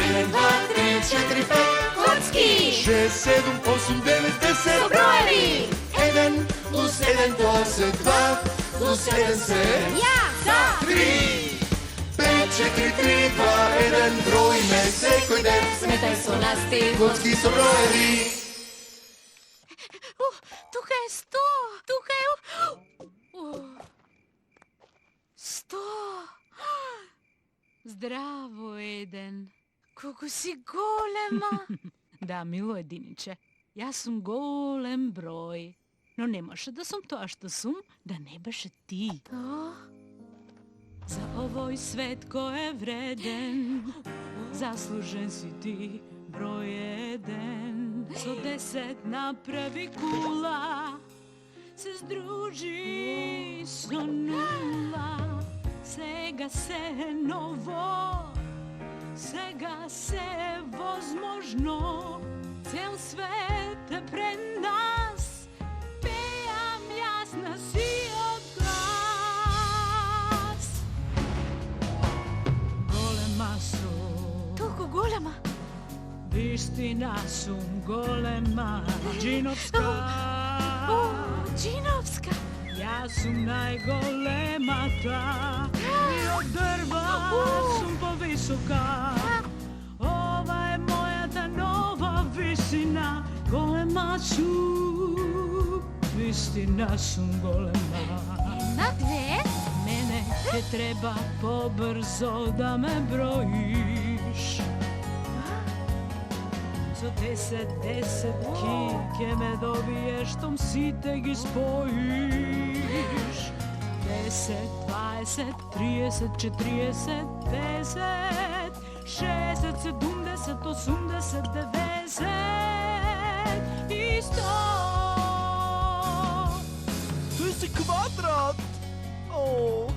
1, 2, 3, 4, 5. Kocki! 6, 7, 8, 9, 10. Со броеви! 1 плюс 1 тоа се 2, плюс 1 се Ја! За! 3. 5, 4, 3, 2, 1. Броиме секој ден. Сметај со нас ти! Коцки со броеви. Тука е 100! Тука е... 100! Здраво, Еден. Колку си голема! Да, мило единиче. Јас сум голем број. Но не може да сум тоа што сум, да не беше ти. За овој свет кој е вреден, заслужен си ти, број 1. Со 10 направи кула, се здружи со нула. Сега се ново, сега се возможно, цел свет е пред нас, пеам јас на сиот глас. Голема сум, Толку голема! вистина сум голема, Джиновска. Джиновска! Јас сум најголемата, и од дрва сум повисока. Ова е мојата нова висина, голема сум, вистина сум голема. На две? Мене те треба побрзо да ме броиш. Со 10 ки ке ме добиеш, штом сите ги споиш. 10, 20, 30, 40, 50, 60, 70, 80, 90 и 100. Тој си квадрат! О,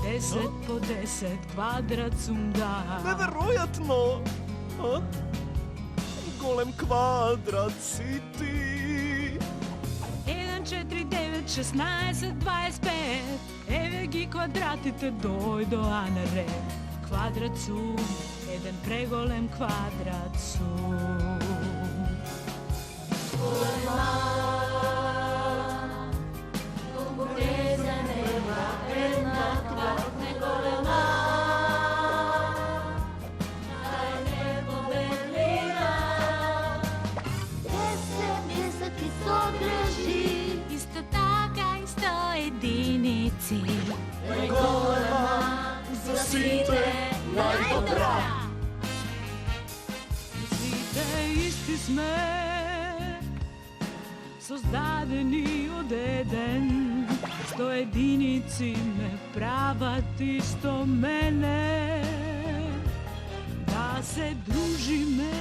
10 по 10 квадрат сум да. неверојатно! А? Голем квадрат си ти! 1, 4, 9, 16, 25. Еве ги квадратите, дојдоа на ред. Квадрат сум, еден преголем квадрат сум. Исто така и 100 единици. За сите најдобра! Сите исти сме, создадени од еден. 100 единици ме прават исто мене. Да се дружиме,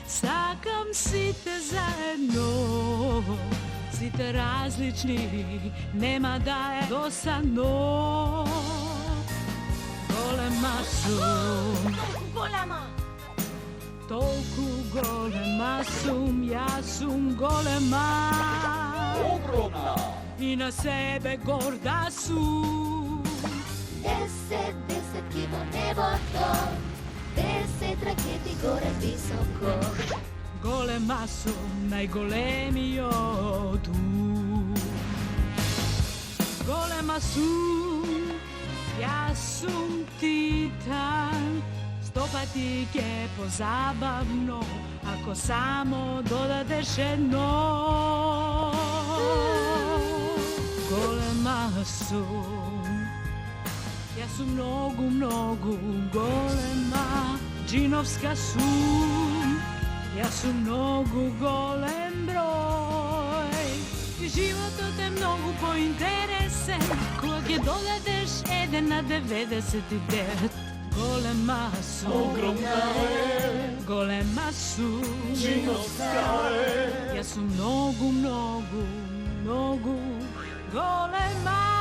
сакам сите заедно. Сите различни, нема да е досадно. Голема сум, Голема! толку голема сум, јас сум голема. Огромна! И на себе горда сум. 10 ки во небото, 10 ракети горе високо. Голема сум, најголемиот ум. Голема сум, јас сум титан. 100 пати ке позабавно, ако само додадеш едно. Голема сум, јас сум многу, многу голема. Джиновска сум, јас сум многу голем број. И животот е многу поинтересен, кога ќе додадеш 1 на 99. Голема сум, Огромна е! голема сум, Джиновска е! јас сум многу, многу, многу голема.